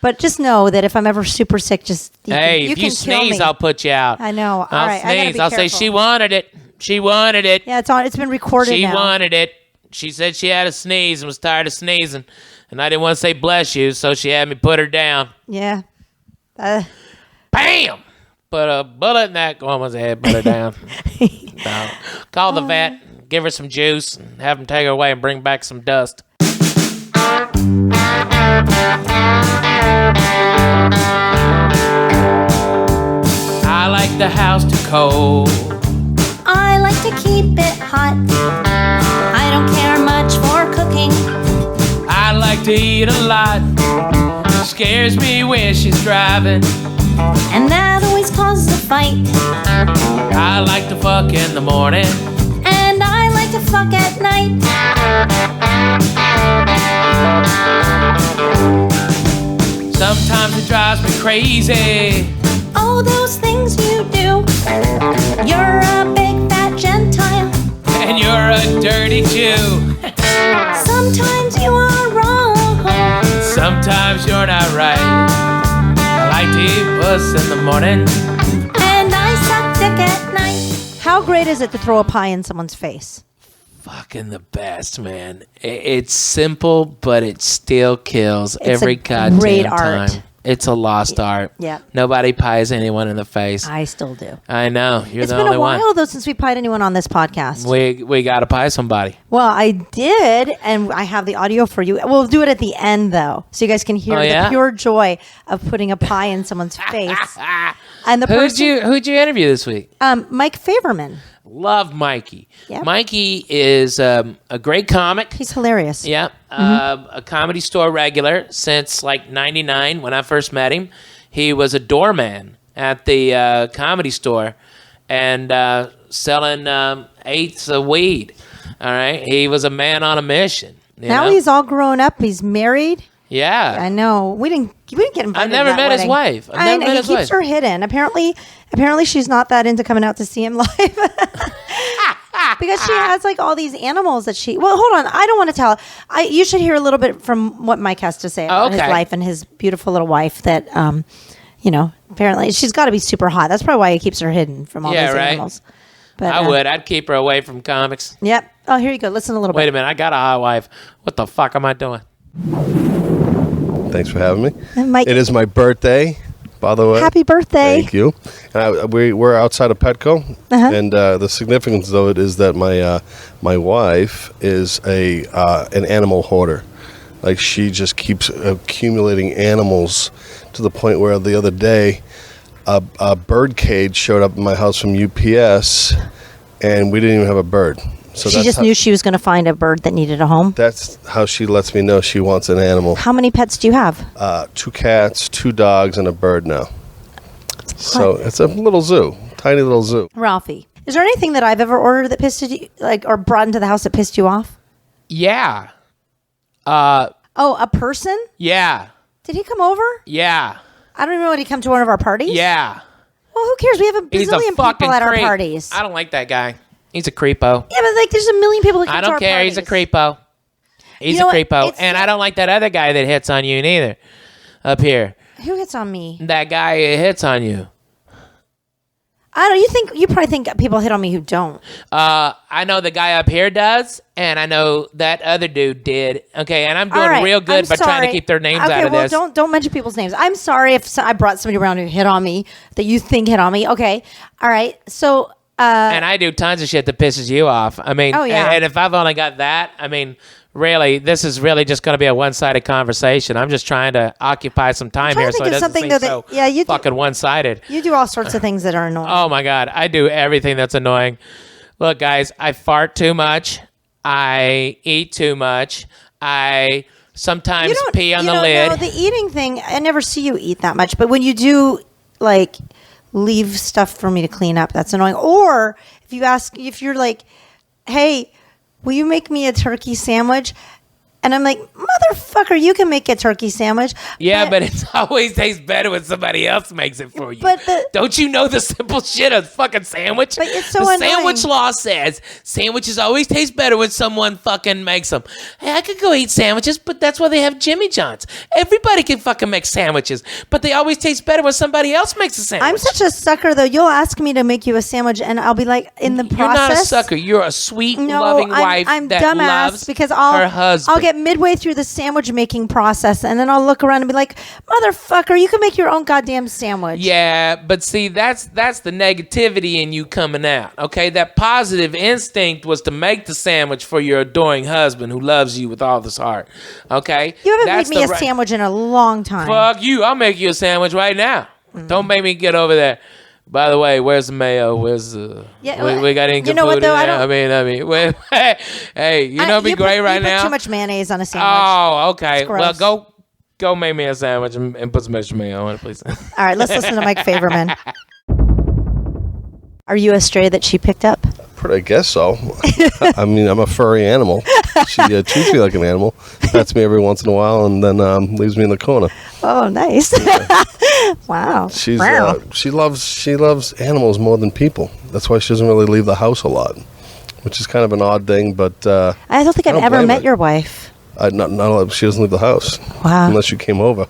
But just know that if I'm ever super sick, just if you sneeze, I'll put you out. I know. I'll right, sneeze. I'll say she wanted it. She wanted it. Yeah, it's been recorded She now. wanted it. She said she had a sneeze and was tired of sneezing, and I didn't want to say bless you, so she had me put her down. Yeah. Bam! Put a bullet in that woman's head. Put her down. No. Call the vet. Give her some juice and have him take her away and bring back some dust. I like the house too cold. I like to keep it hot. I don't care much for cooking. I like to eat a lot. Scares me when she's driving. And that always causes a fight. I like to fuck in the morning. And I like to fuck at night. Sometimes it drives me crazy. Oh, those things you do. You're a big fat Gentile. And you're a dirty Jew. Sometimes you are wrong. Sometimes you're not right. I like to eat puss in the morning. And I suck dick at night. How great is it to throw a pie in someone's face? Fucking the best, man. It's simple, but it still kills every goddamn great time. art. It's a lost art. Yeah. Nobody pies anyone in the face. I still do. I know. You're the only one. It's been a while, though, since we pied anyone on this podcast. We got to pie somebody. Well, I did, and I have the audio for you. We'll do it at the end, though, so you guys can hear the pure joy of putting a pie in someone's face. And the who'd you interview this week? Mike Faverman. Love Mikey. Yep. Mikey is a great comic. He's hilarious. Yeah. A Comedy Store regular since like 99 when I first met him. He was a doorman at the Comedy Store and selling eighths of weed. All right. He was a man on a mission. Now he's all grown up. He's married. Yeah. I know. We didn't get invited. I've never met his wife. I know. He keeps her hidden. Apparently she's not that into coming out to see him live. Because she has like all these animals that well, hold on. I don't want to tell. You should hear a little bit from what Mike has to say about his life and his beautiful little wife that, apparently she's got to be super hot. That's probably why he keeps her hidden from all these animals. But, I would. I'd keep her away from comics. Yep. Oh, here you go. Listen a little bit. Wait a minute. I got a hot wife. What the fuck am I doing? Thanks for having me. Mike, it is my birthday, by the way. Happy birthday. Thank you. We're outside of Petco, and the significance of it is that my wife is an animal hoarder. Like, she just keeps accumulating animals to the point where the other day a bird cage showed up in my house from UPS, and we didn't even have a bird. So she just knew she was going to find a bird that needed a home? That's how she lets me know she wants an animal. How many pets do you have? 2 cats, 2 dogs, and a bird now. So it's a little zoo, tiny little zoo. Ralphie, is there anything that I've ever ordered that pissed you, or brought into the house that pissed you off? Yeah. A person? Yeah. Did he come over? Yeah. I don't even know. Did he come to one of our parties? Yeah. Well, who cares? We have a He's bazillion a fucking people at our creep. parties. I don't like that guy. He's a creepo. Yeah, but there's a million people that come I to don't our care. parties. He's a creepo. He's a creepo. And I don't like that other guy that hits on you neither. Up here. Who hits on me? That guy hits on you. I don't. You probably think people hit on me who don't. I know the guy up here does, and I know that other dude did. Okay, and I'm doing real good by trying to keep their names out of this. Don't mention people's names. I'm sorry if I brought somebody around who hit on me that you think hit on me. Okay, all right. So. And I do tons of shit that pisses you off. I mean, and if I've only got that, I mean, really, this is really just going to be a one-sided conversation. I'm just trying to occupy some time here so it doesn't seem so fucking one-sided. You do all sorts of things that are annoying. Oh, my God. I do everything that's annoying. Look, guys, I fart too much. I eat too much. I sometimes pee on the lid. No, the eating thing, I never see you eat that much. But when you do, like, leave stuff for me to clean up, that's annoying. Or if you're like, hey, will you make me a turkey sandwich? And I'm like, motherfucker, you can make a turkey sandwich. Yeah, but it always tastes better when somebody else makes it for you. But don't you know the simple shit of fucking sandwich? But it's so the annoying. Sandwich law says sandwiches always taste better when someone fucking makes them. Hey, I could go eat sandwiches, but that's why they have Jimmy John's. Everybody can fucking make sandwiches, but they always taste better when somebody else makes a sandwich. I'm such a sucker, though. You'll ask me to make you a sandwich, and I'll be like, in the process. You're not a sucker. You're a sweet, loving wife I'm that dumbass loves because her husband. I'll get midway through the sandwich making process, and then I'll look around and be like, motherfucker, you can make your own goddamn sandwich. Yeah, but see, that's the negativity in you coming out, okay? That positive instinct was to make the sandwich for your adoring husband who loves you with all his heart, okay? You haven't made me a sandwich in a long time. Fuck you. I'll make you a sandwich right now. Don't make me get over there. By the way, where's the mayo? Where's the... we got any good food in there? I mean, hey, you know, it'd be great right now. Too much mayonnaise on a sandwich. Oh, okay. Well, go make me a sandwich and put some extra mayo on it, please. All right, let's listen to Mike Faverman. Are you a stray that she picked up? I guess so. I mean, I'm a furry animal. She treats me like an animal, pets me every once in a while, and then leaves me in the corner. Oh, nice! Yeah. Wow. She loves animals more than people. That's why she doesn't really leave the house a lot, which is kind of an odd thing. But I don't think I've ever met your wife. Not she doesn't leave the house. Wow. Unless you came over. I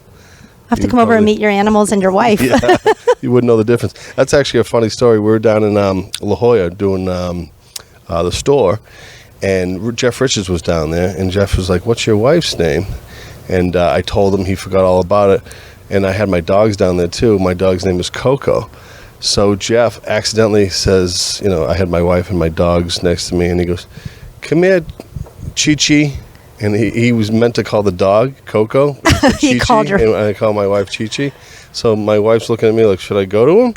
have to come over and meet your animals and your wife. Yeah, you wouldn't know the difference. That's actually a funny story. We were down in La Jolla doing the store, and Jeff Richards was down there, and Jeff was like, "What's your wife's name?" And I told him. He forgot all about it. And I had my dogs down there too. My dog's name is Coco. So Jeff accidentally says, I had my wife and my dogs next to me, and he goes, "Come here, Chi-Chi." And he was meant to call the dog Coco. He called her. And I call my wife Chi-Chi. So my wife's looking at me like, should I go to him?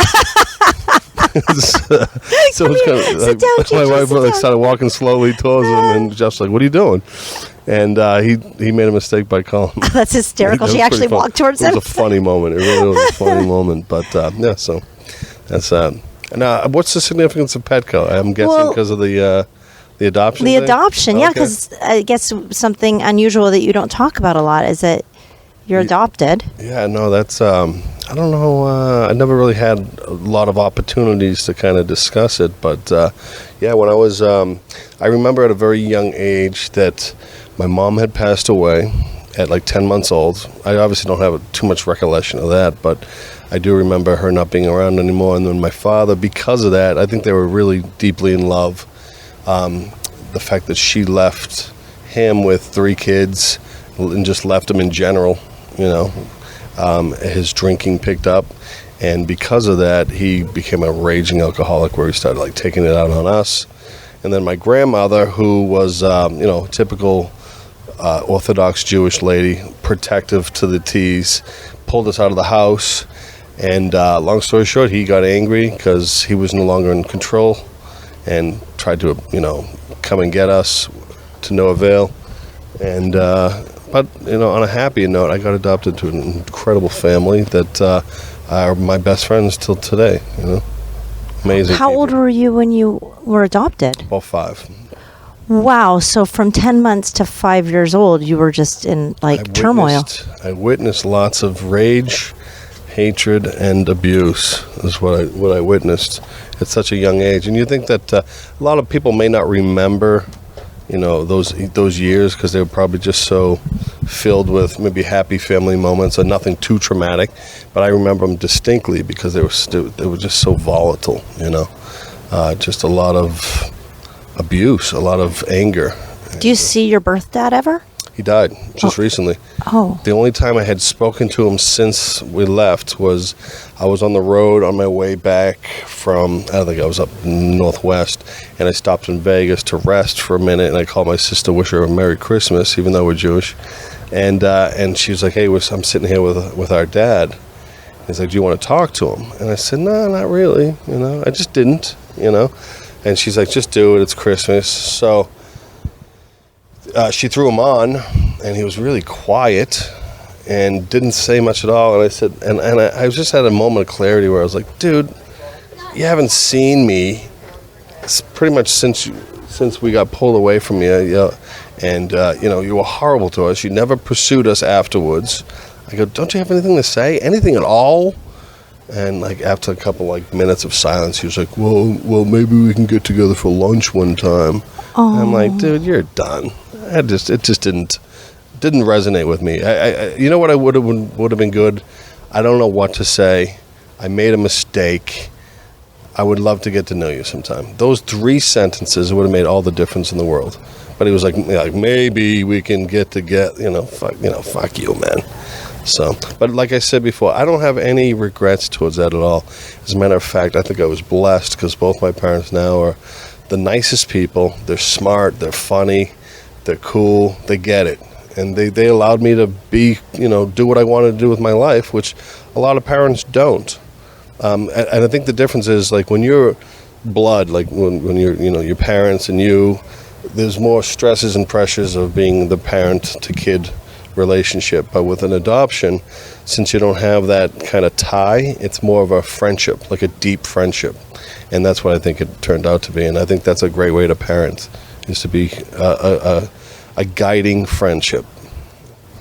So it's kind of like, down, my wife started walking slowly towards him, and Jeff's like, "What are you doing?" And he made a mistake by calling him. That's hysterical. She actually walked towards him. It was a funny moment. It really was a funny moment. But yeah, so that's now. What's the significance of Petco? I'm guessing because of the adoption. The thing? adoption, yeah, because I guess something unusual that you don't talk about a lot is that you're adopted. Yeah, no, that's I don't know. I never really had a lot of opportunities to kind of discuss it, but yeah, when I was, I remember at a very young age that my mom had passed away at like 10 months old. I obviously don't have too much recollection of that, but I do remember her not being around anymore. And then my father, because of that, I think they were really deeply in love. The fact that she left him with 3 kids and just left him in general, his drinking picked up, and because of that, he became a raging alcoholic where he started like taking it out on us. And then my grandmother, who was, typical Orthodox Jewish lady, protective to the T's, pulled us out of the house. And long story short, he got angry because he was no longer in control and tried to, come and get us to no avail. And but on a happy note, I got adopted to an incredible family that are my best friends till today. Amazing. How people. old were you when you were adopted? About 5. Wow. So from 10 months to 5 years old, you were just in turmoil. I witnessed lots of rage, hatred, and abuse is what I witnessed at such a young age. And you think that a lot of people may not remember, those years because they were probably just so filled with maybe happy family moments and nothing too traumatic. But I remember them distinctly because they were just so volatile. Just a lot of abuse, a lot of anger. Do you see your birth dad ever? He died just recently. Oh. The only time I had spoken to him since we left was I was on the road on my way back from, I think I was up northwest, and I stopped in Vegas to rest for a minute, and I called my sister, wish her a Merry Christmas, even though we're Jewish. And she was like, "Hey, I'm sitting here with our dad." He's like, "Do you want to talk to him?" And I said, "No, not really. I just didn't, And she's like, "Just do it. It's Christmas." So she threw him on, and he was really quiet and didn't say much at all. And I said, and I just had a moment of clarity where I was like, "Dude, you haven't seen me pretty much since we got pulled away from you. And, you were horrible to us. You never pursued us afterwards. I go, don't you have anything to say? Anything at all? And, like, after a couple, like, minutes of silence, he was like, well, maybe we can get together for lunch one time. I'm like, dude, you're done. It just didn't resonate with me. You know what I would have been good? I don't know what to say. I made a mistake. I would love to get to know you sometime. Those 3 sentences would have made all the difference in the world. But he was like maybe we can get together. Fuck you, man. So, but like I said before, I don't have any regrets towards that at all. As a matter of fact, I think I was blessed because both my parents now are the nicest people. They're smart. They're funny. They're cool. They get it. And they allowed me to be, do what I wanted to do with my life, which a lot of parents don't. And I think the difference is, like, when you're blood, like when you're, your parents and you, there's more stresses and pressures of being the parent-to-kid relationship. But with an adoption, since you don't have that kind of tie, it's more of a friendship, like a deep friendship. And that's what I think it turned out to be. And I think that's a great way to parent, is to be a guiding friendship.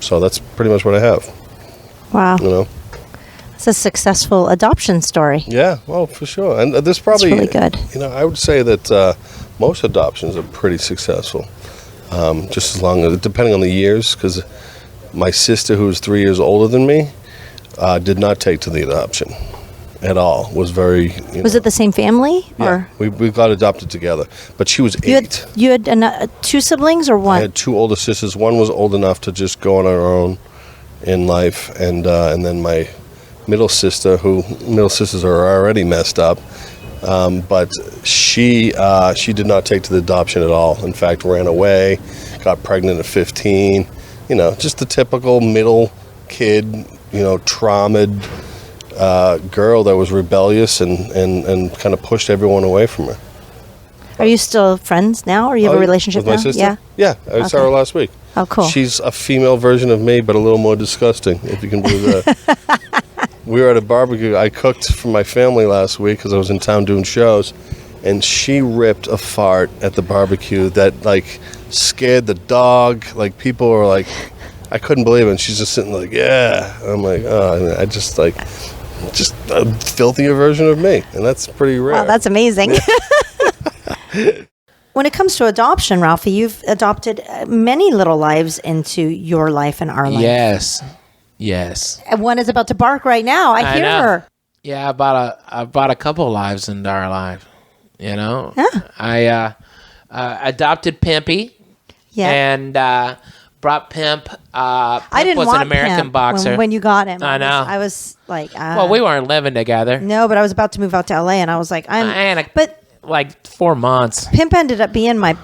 So that's pretty much what I have. Wow. It's a successful adoption story. Yeah, well, for sure. And this probably, really good. I would say that most adoptions are pretty successful. Just as long as, depending on the years, because my sister, who was 3 years older than me, did not take to the adoption at all. Was very. Was it the same family? Yeah, or? we got adopted together, but she was 8. You had 2 siblings or one? I had 2 older sisters. One was old enough to just go on her own in life, and then my middle sisters are already messed up, but she did not take to the adoption at all. In fact, ran away, got pregnant at 15. Just the typical middle kid, traumatized girl that was rebellious and kind of pushed everyone away from her. Are you still friends now, or you have a relationship with my now? sister? Yeah, I saw her last week. Oh, cool. She's a female version of me, but a little more disgusting, if you can believe that. We were at a barbecue. I cooked for my family last week because I was in town doing shows, and she ripped a fart at the barbecue that, like, scared the dog. Like, people were like, I couldn't believe it. And she's just sitting like, yeah. I'm like, oh, I just a filthier version of me, and that's pretty rare. Wow, that's amazing. When it comes to adoption, Ralphie, you've adopted many little lives into your life and our life. Yes. And one is about to bark right now. I hear her. Yeah, I brought a couple lives into our life. Yeah. I adopted Pimpy. Yeah. And brought Pimp. Pimp I didn't was want an American Pimp boxer. when you got him. I know. I was like, well, we weren't living together. No, but I was about to move out to LA, and I was like, but like 4 months. Pimp ended up being my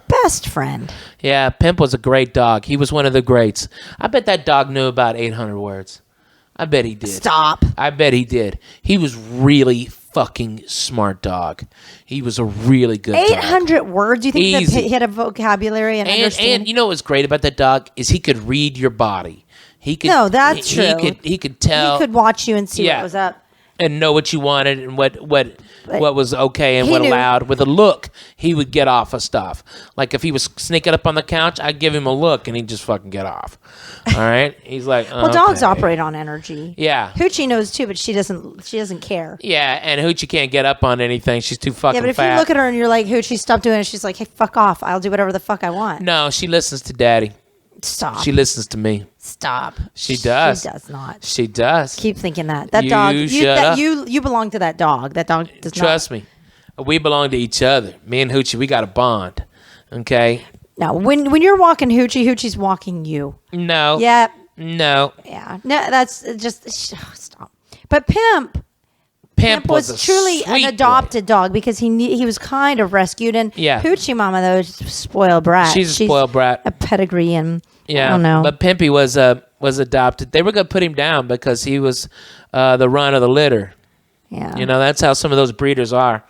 best friend. Yeah, Pimp was a great dog. He was one of the greats. I bet that dog knew about 800 words. I bet he did. Stop. I bet he did. He was really fucking smart dog. He was a really good 800 dog. words? You think Easy. that he had a vocabulary and understanding? And you know what's great about that dog is he could read your body. He could. No, that's true. He could tell. He could watch you and see what was up. And know what you wanted and what was okay and what knew. allowed. With a look, he would get off of stuff. Like if he was sneaking up on the couch, I'd give him a look and he'd just fucking get off. All right? He's like, well, dogs operate on energy. Yeah. Hoochie knows too, but she doesn't care. Yeah, and Hoochie can't get up on anything. She's too fucking fat. Yeah, but if you look at her and you're like, Hoochie, stop doing it, she's like, hey, fuck off. I'll do whatever the fuck I want. No, she listens to Daddy. Stop. She listens to me. Stop. She does. She does not. She does. Keep thinking that. That dog. You belong to that dog. That dog does not. Trust me. We belong to each other. Me and Hoochie, we got a bond. Okay? Now, when you're walking Hoochie, Hoochie's walking you. No. Yeah. No. Yeah. No, that's just stop. But Pimp was truly an adopted dog because he was kind of rescued, and Hoochie Mama though is a spoiled brat. She's a spoiled brat. A pedigree and I don't know. But Pimpy was adopted. They were going to put him down because he was the run of the litter. Yeah, that's how some of those breeders are.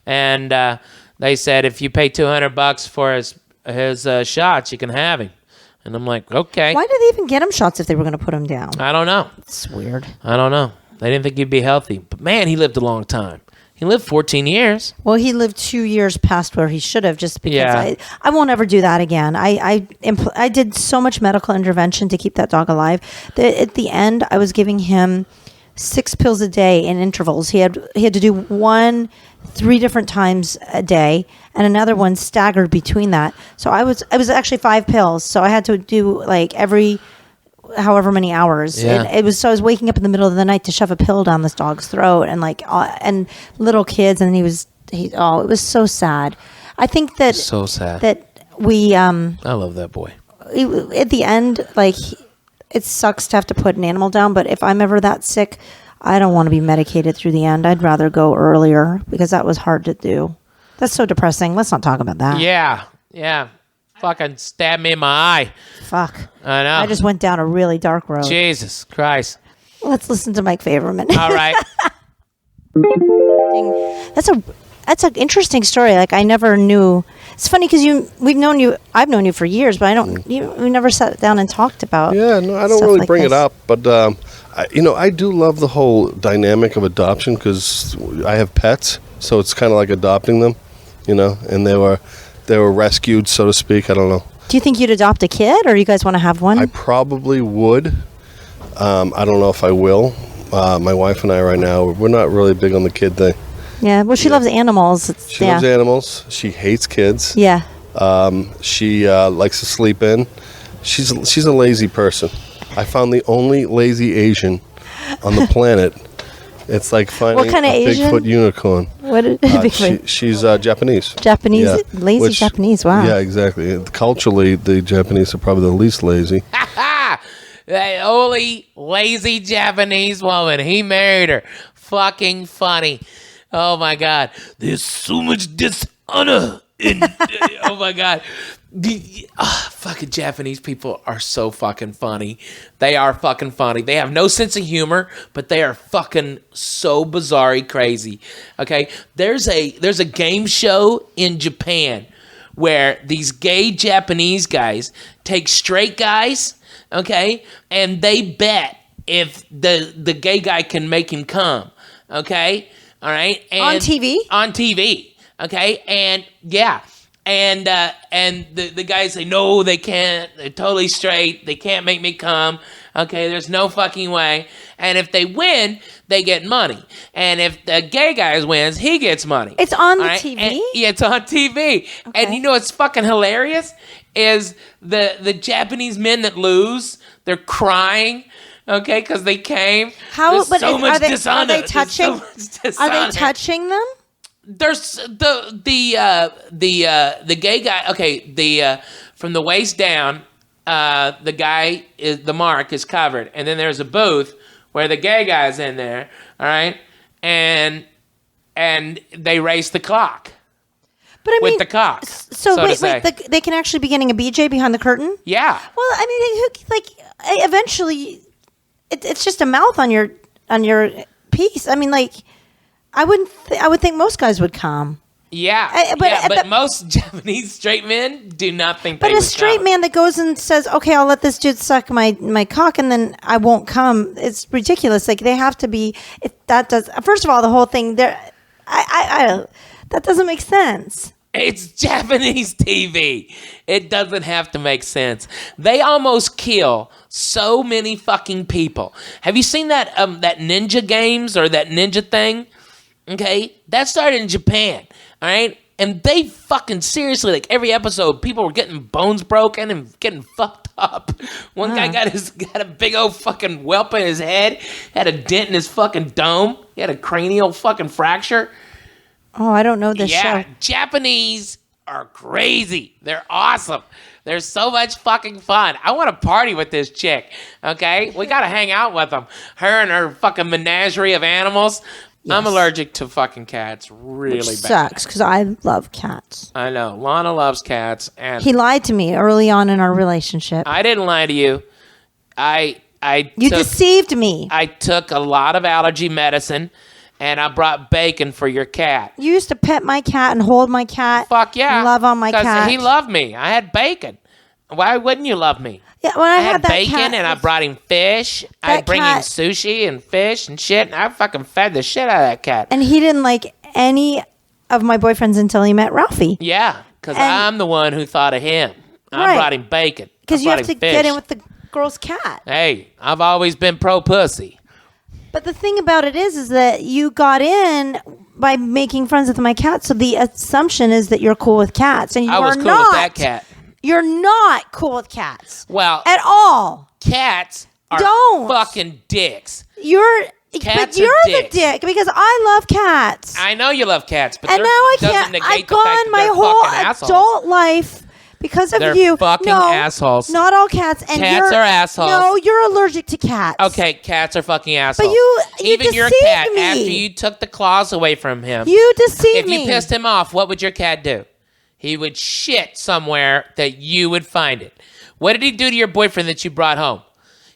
And they said if you pay $200 for his shots, you can have him. And I'm like, okay. Why did they even get him shots if they were going to put him down? I don't know. It's weird. I don't know. They didn't think he'd be healthy. But, man, he lived a long time. He lived 14 years. Well, he lived 2 years past where he should have, just because Yeah. I won't ever do that again. I did so much medical intervention to keep that dog alive that at the end I was giving him 6 pills a day in intervals. He had to do one 3 different times a day and another one staggered between that. So I was actually 5 pills. So I had to do like every however many hours. Yeah. And I was waking up in the middle of the night to shove a pill down this dog's throat, and and little kids, and it was so sad. I think that So sad. that we I love that boy. at the end, like, it sucks to have to put an animal down, but if I'm ever that sick, I don't want to be medicated through the end. I'd rather go earlier because that was hard to do. That's so depressing. Let's not talk about that. Yeah. Fucking stabbed me in my eye. Fuck. I know. I just went down a really dark road. Jesus Christ. Let's listen to Mike Faverman. All right. That's an interesting story. Like, I never knew. It's funny because I've known you for years, but we never sat down and talked about. Yeah, no, I don't stuff really like bring this. it up, but I do love the whole dynamic of adoption because I have pets, so it's kind of like adopting them, and they were rescued, so to speak. I don't know. Do you think you'd adopt a kid, or you guys want to have one? I probably would. I don't know if I will. My wife and I right now, we're not really big on the kid thing. Yeah, well, she loves animals. She loves animals. She hates kids. Yeah. She likes to sleep in. She's a lazy person. I found the only lazy Asian on the planet. It's like finding What kind of a Asian? Bigfoot unicorn. What? She's Japanese. Japanese, Yeah. lazy Japanese. Wow. Yeah, exactly. Culturally, the Japanese are probably the least lazy. That only lazy Japanese woman. He married her. Fucking funny. Oh my God. There's so much dishonor in. Oh my God. Fucking Japanese people are so fucking funny. They are fucking funny. They have no sense of humor, but they are fucking so bizarre crazy. Okay, there's a game show in Japan where these gay Japanese guys take straight guys, okay, and they bet if the gay guy can make him come. Okay, all right, and On TV? On TV. Okay, and yeah. And the guys say, no, they can't. They're totally straight. They can't make me come. Okay, there's no fucking way. And if they win, they get money. And if the gay guy wins, he gets money. It's on the All right? TV? Yeah, it's on TV. Okay. And you know what's fucking hilarious? Is the Japanese men that lose, they're crying, okay, because they came. How? There's But so much are they dishonor. touching? There's so much Are dishonor. they touching them? There's the gay guy. Okay, from the waist down, the guy is the mark is covered, and then there's a booth where the gay guy's in there. All right, and they race the clock. But I mean, with the cock. So to wait, say. they can actually be getting a BJ behind the curtain? Yeah. Well, I mean, eventually, it's just a mouth on your piece. I mean, like, I would think most guys would come. Yeah, but but most Japanese straight men do not think. But they a would straight come. man that goes and says, "Okay, I'll let this dude suck my cock, and then I won't come," it's ridiculous. Like, they have to be. That does. First of all, the whole thing there, that doesn't make sense. It's Japanese TV. It doesn't have to make sense. They almost kill so many fucking people. Have you seen that that ninja games or that ninja thing? Okay, that started in Japan. All right, and they fucking seriously, like, every episode, people were getting bones broken and getting fucked up. One guy got a big old fucking whelp in his head, had a dent in his fucking dome, he had a cranial fucking fracture. Oh, I don't know this show. Japanese are crazy. They're awesome. They're so much fucking fun. I want to party with this chick. Okay, we got to hang out with them. Her and her fucking menagerie of animals. Yes. I'm allergic to fucking cats really Which bad. sucks because I love cats. I know. Lahna loves cats, and He lied to me early on in our relationship. I didn't lie to you. You deceived me. I took a lot of allergy medicine, and I brought bacon for your cat. You used to pet my cat and hold my cat. Fuck yeah. And love on my 'Cause cat. he loved me. I had bacon. Why wouldn't you love me? Yeah, when I had that bacon cat, and I brought him fish. I'd bring him cat- sushi and fish and shit, and I fucking fed the shit out of that cat. and he didn't like any of my boyfriends until he met Ralphie. Yeah, because I'm the one who thought of him. I brought him bacon. Because you have to get in with the girl's cat. Hey, I've always been pro pussy. But the thing about it is that you got in by making friends with my cat. So the assumption is that you're cool with cats, and you I was are cool not. with that cat. You're not cool with cats. Well, at all. Cats are fucking dicks. But you're the dick because I love cats. I know you love cats, but and now I can't. I've gone my whole adult life because of you. Fucking assholes. Not all cats. And cats are assholes. No, you're allergic to cats. Okay, cats are fucking assholes. But you even your deceived cat me. after you took the claws away from him. You deceived me. If you pissed him off, what would your cat do? He would shit somewhere that you would find it. What did he do to your boyfriend that you brought home?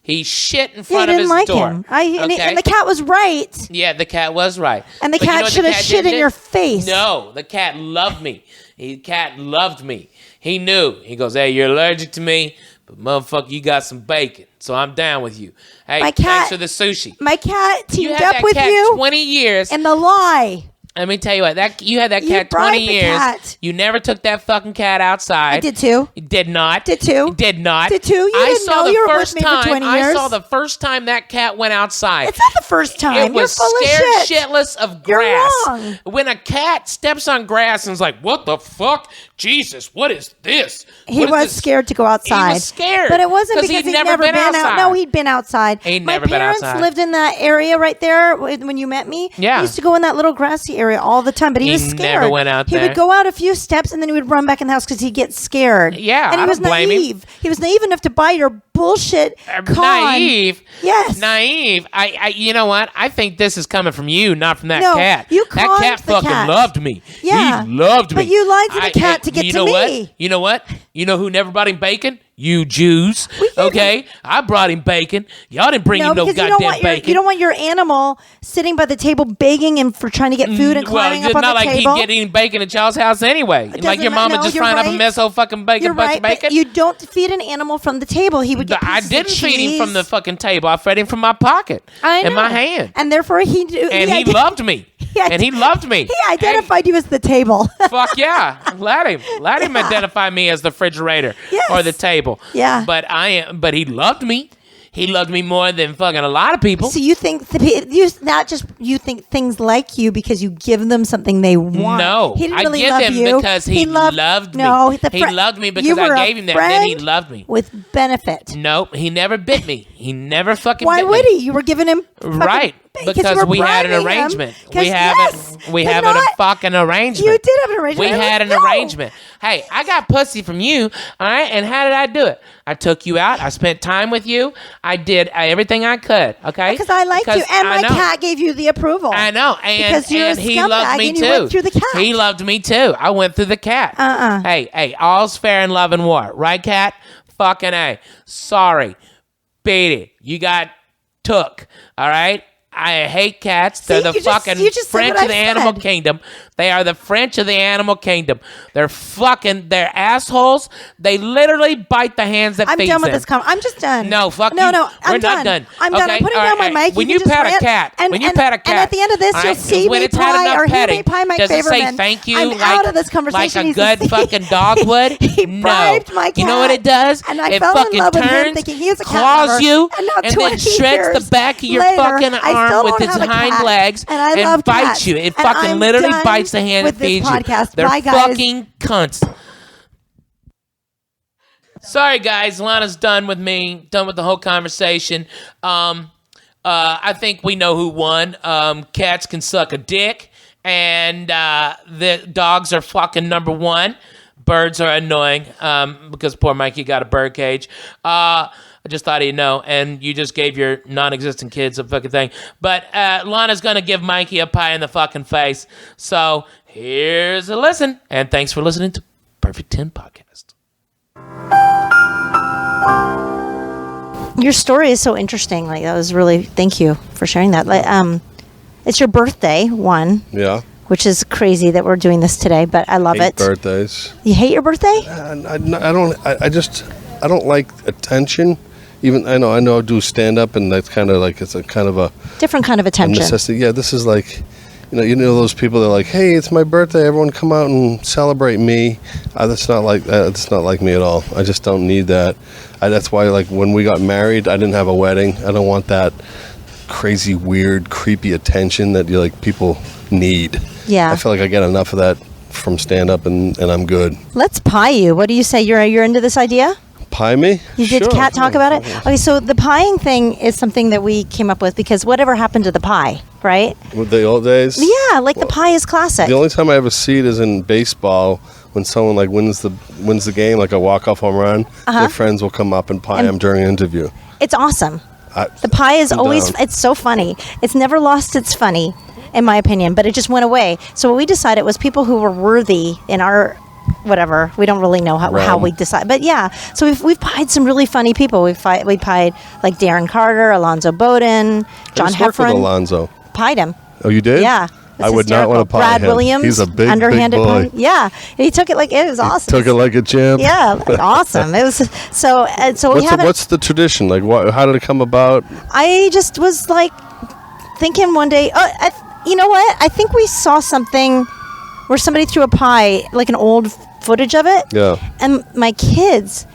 He shit in front of his door. Him. And the cat was right. Yeah, the cat was right. And the cat should have shit in your face. No, the cat loved me. The cat loved me. He knew. He goes, hey, you're allergic to me, but motherfucker, you got some bacon, so I'm down with you. Hey, thanks for the sushi. My cat teamed up with you. You had that cat 20 years. And the lie. Let me tell you what, you had that cat 20 years. Cat. You never took that fucking cat outside. I did too. You did not. Did too. You did not. Did too. You didn't know you were with me for 20 years. I saw the first time that cat went outside. It's not the first time. It was scared shitless of grass. You're wrong. When a cat steps on grass and is like, what the fuck? Jesus, what is this? He was scared to go outside. He was scared. But it wasn't because he'd never been outside. No, he'd been outside. He'd never been outside. My parents lived in that area right there when you met me. Yeah. He used to go in that little grassy area all the time, but he was scared. Never went out there. He would go out a few steps and then he would run back in the house because he'd get scared. Yeah, and he was naive. He was naive enough to buy your bullshit con. Naive? Yes. Naive. You know what? I think this is coming from you, not from that cat. You that cat fucking loved me. Yeah. He loved me. But you lied to the cat to get to me. You know what? You know who never brought him bacon? You Jews. Okay? I brought him bacon. Y'all didn't bring him no goddamn bacon. You don't want your animal sitting by the table begging him for trying to get food and climbing up on the table. Well, it's not like he'd get eating bacon at y'all's house anyway. Like your mama just frying up a mess of fucking bacon, you're bunch of bacon. But you don't feed an animal from the table. He would get I didn't feed him from the fucking table. I fed him from my pocket. In my hand. And therefore he knew. And he loved me. And he loved me. He identified you as the table. Fuck yeah. Let him identify me as the refrigerator or the table. Yeah. But he loved me. He loved me more than fucking a lot of people. So you think you think things like you because you give them something they want. No, he didn't really I give love him because he loved me. No, he loved me because I gave him that, and then he loved me with benefit. Nope, he never bit me. He never fucking. Why bit would me. he? You were giving him right. Because we had an arrangement. We have a fucking arrangement. You did have an arrangement. We had an arrangement. Hey, I got pussy from you, all right? And how did I do it? I took you out. I spent time with you. I did everything I could, okay? Because I liked you, and my cat gave you the approval. I know, because you're a he loved me and too. You went through the cat. He loved me too. I went through the cat. Hey, all's fair in love and war, right, cat? Fucking A. Sorry. Beat it. You got took, all right? I hate cats. They're the fucking French of the animal kingdom. They are the French of the animal kingdom. They're assholes. They literally bite the hands that feed them. I'm done with this comment. I'm just done. No, fuck you. No, We're not done. I'm done. I'm putting down my mic. When you pat a cat, and at the end of this, you'll see me pie or hear me pie Mike Faverman. Does it say thank you? I'm out of this conversation. Like a good fucking dog would? He bribed my cat. You know what it does? And I it fell fucking in love with him turns, thinking he was a cat claws lover. you, and then shreds the back of your fucking arm with its hind legs and bites you. It fucking literally bites the hand that feeds you. They're fucking cunts. Sorry, guys. Lahna's done with me. Done with the whole conversation. I think we know who won. Cats can suck a dick, and the dogs are fucking number one. Birds are annoying because poor Mikey got a bird cage. I just thought he'd know, and you just gave your non-existent kids a fucking thing. But Lahna's going to give Mikey a pie in the fucking face. So here's a listen, and thanks for listening to Perfect 10 Podcast. Your story is so interesting. Like, that was really, thank you for sharing that. Like, it's your birthday, Yeah. Which is crazy that we're doing this today, but I love it. Birthdays. You hate your birthday? I don't like attention. Even I know I do stand up, and that's kind of like it's a kind of a different kind of attention. necessity. Yeah, this is like, you know those people that are like, hey, it's my birthday, everyone come out and celebrate me. That's not like me at all. I just don't need that. That's why, like, when we got married, I didn't have a wedding. I don't want that crazy, weird, creepy attention that people need. Yeah. I feel like I get enough of that from stand-up, and I'm good. Let's pie you. What do you say? You're into this idea? Pie me? Did Sure. Kat talk about it? Okay, so the pieing thing is something that we came up with because whatever happened to the pie, right? With the old days? Yeah, the pie is classic. The only time I ever see it is in baseball when someone wins the game, like a walk-off home run. Their friends will come up and pie them during an interview. It's awesome. The pie is always, it's so funny. It's never lost its funny, in my opinion, but it just went away. So what we decided was people who were worthy in our whatever, we don't really know how we decide, but yeah, so we've pied some really funny people. We pied like Darren Carter, Alonzo Bowden, John Heffron. With Alonzo. Pied him. Oh, you did? Yeah. I would not want to pie Brad him. Williams. He's a big underhanded boy. pie. Yeah, he took it it was awesome. Took it like a champ. Yeah, awesome. It was so we haven't. What's the tradition? How did it come about? I just was thinking one day. You know what? I think we saw something where somebody threw a pie, like an old footage of it. Yeah. And my kids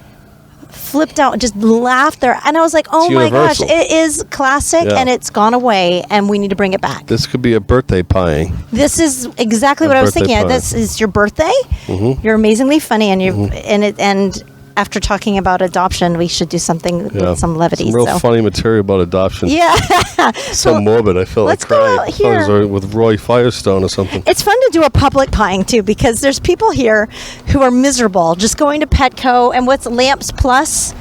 flipped out and just laughed there. And I was like, oh my gosh, it is classic and it's gone away and we need to bring it back. This could be a birthday pieing. This is exactly what I was thinking. Pie. This is your birthday. Mm-hmm. You're amazingly funny and and after talking about adoption, we should do something with some levity. Some real funny material about adoption. Yeah. So morbid. I felt like crying. Let's go out here. With Roy Firestone or something. It's fun to do a public pieing, too, because there's people here who are miserable just going to Petco and what's Lamps Plus.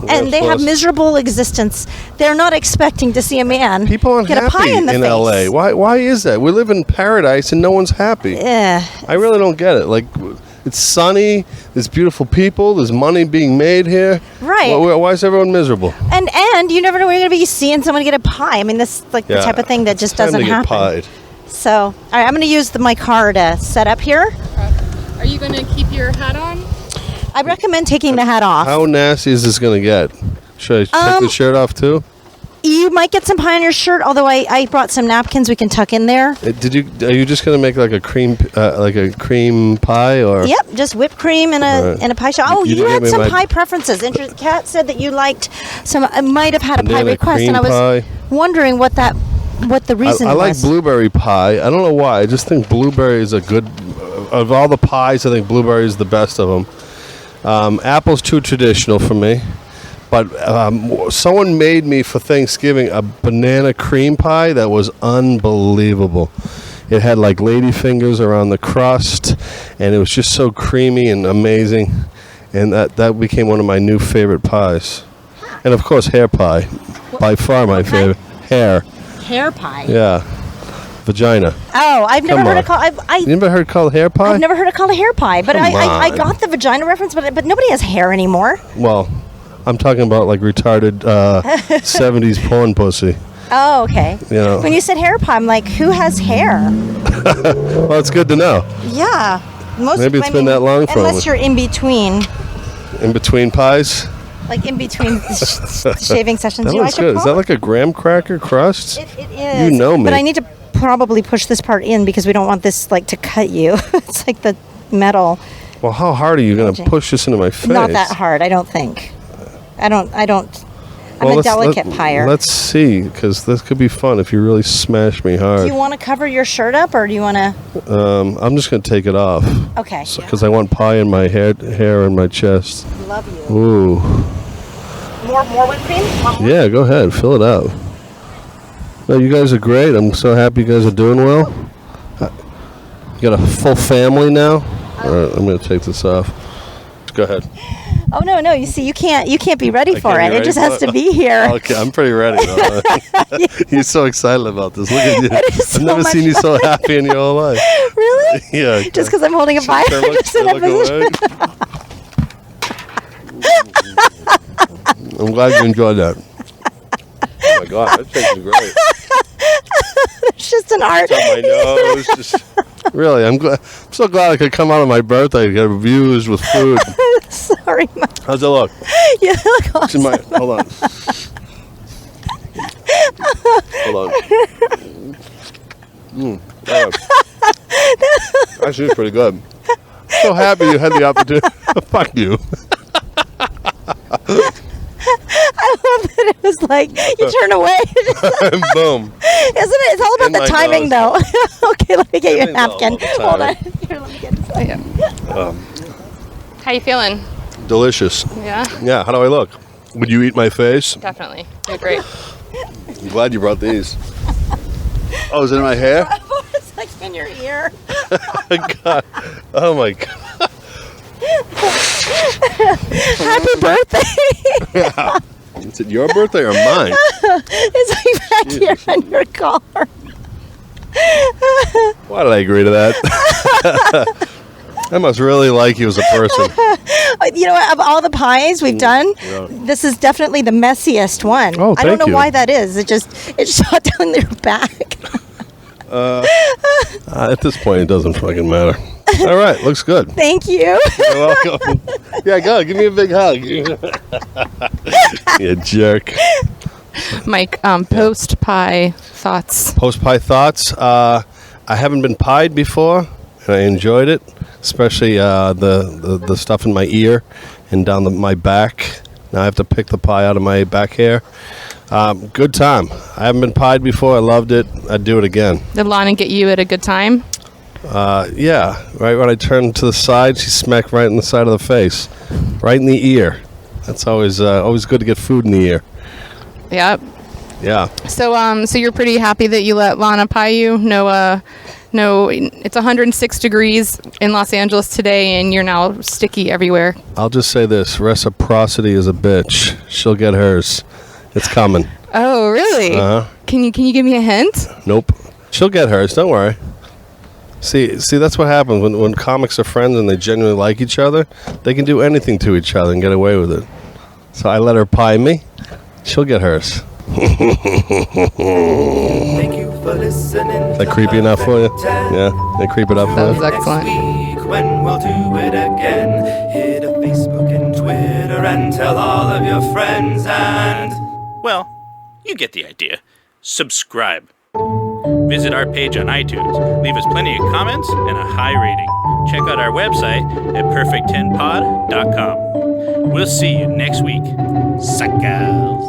And they have miserable existence. They're not expecting to see a man get a pie in the face. LA. Why is that? We live in paradise and no one's happy. Yeah. I really don't get it. It's sunny. There's beautiful people. There's money being made here. Right. Why is everyone miserable? And you never know when you're going to be seeing someone get a pie. I mean, this is the type of thing that just doesn't happen. Pied. So, all right, I'm going to use my car to set up here. Are you going to keep your hat on? I recommend taking the hat off. How nasty is this going to get? Should I take the shirt off too? You might get some pie on your shirt, although I brought some napkins we can tuck in there. Are you just going to make like a cream pie or? Yep, just whipped cream in a pie shop. Oh, you had some pie preferences. Kat said that you liked some. I might have had a pie request, and I was wondering what the reason was. I like blueberry pie. I don't know why. I just think blueberry is a good. Of all the pies, I think blueberry is the best of them. Apple's too traditional for me. But someone made me for Thanksgiving a banana cream pie that was unbelievable. It had like ladyfingers around the crust, and it was just so creamy and amazing. And that became one of my new favorite pies. And of course, hair pie, by far my favorite. Hair pie. Yeah, vagina. Oh, I've never heard it called. You never heard it called hair pie? I've never heard it called a hair pie, but I got the vagina reference, but nobody has hair anymore. Well, I'm talking about like retarded 70s porn pussy. Oh, okay. When you said hair pie, I'm like, who has hair? Well, it's good to know. Yeah. Maybe it's been that long for unless you're in between. In between pies? Like in between shaving sessions. That looks good. Is that like a graham cracker crust? It is. You know me. But I need to probably push this part in because we don't want this to cut you. It's like the metal. Well, how hard are you going to push this into my face? Not that hard, I don't think. I'm a delicate pier. Let's see, because this could be fun if you really smash me hard. Do you want to cover your shirt up, or do you want to? I'm just going to take it off. Okay. Because I want pie in my hair and my chest. Love you. Ooh. More whipped cream? Yeah, go ahead. Fill it out. No, you guys are great. I'm so happy you guys are doing well. You got a full family now? All right, I'm going to take this off. Go ahead. Oh no! You see, you can't be ready for it. It just has to be here. Okay, I'm pretty ready. You're so excited about this. Look at you. I've never seen you so happy in your whole life. Really? Yeah. Just because I'm holding a pie. Just in a position. I'm glad you enjoyed that. Oh my God, that tastes great. It's just an art. It's on my nose. Really, I'm so glad I could come out on my birthday and get abused with food. Sorry, Mike. How's it look? You look awesome. Hold on. Hold on. Actually, it's pretty good. So happy you had the opportunity. Fuck you. I love that it was like you turn away. And boom. Isn't it? It's all about the timing, though. Okay, let me get you a napkin. Hold on. Here, let me get this. How you feeling? Delicious. Yeah? Yeah, how do I look? Would you eat my face? Definitely. You're great. I'm glad you brought these. Oh, is it in my hair? It's like in your ear. God. Oh, my God. Happy birthday. Yeah. Is it your birthday or mine? It's like back here on your collar. Why did I agree to that? I must really like you as a person. You know what? Of all the pies we've done, this is definitely the messiest one. Oh, I don't know thank you. why that is. It shot down their back. At this point, it doesn't fucking matter. All right, looks good. Thank you. You're welcome. Yeah, go. Give me a big hug. You jerk. Mike, post pie thoughts. Post pie thoughts. I haven't been pied before, and I enjoyed it, especially the stuff in my ear and down my back. Now I have to pick the pie out of my back hair. Good time. I haven't been pied before. I loved it. I'd do it again. Did Lahna get you at a good time? Yeah. Right when I turned to the side, she smacked right in the side of the face, right in the ear. That's always good to get food in the ear. Yep. Yeah. So you're pretty happy that you let Lahna pie you? No, it's 106 degrees in Los Angeles today, and you're now sticky everywhere. I'll just say this: reciprocity is a bitch. She'll get hers. It's coming. Oh, really? Uh-huh. Can you give me a hint? Nope. She'll get hers. Don't worry. See, that's what happens when comics are friends and they genuinely like each other. They can do anything to each other and get away with it. So I let her pie me. She'll get hers. Thank you for listening. Is that creepy enough for you? Yeah, they creep it up That for was you. excellent. Next week when we'll do it again. Hit up Facebook and Twitter and tell all of your friends and... Well, you get the idea. Subscribe. Visit our page on iTunes. Leave us plenty of comments and a high rating. Check out our website at perfect10pod.com. We'll see you next week. Suckers.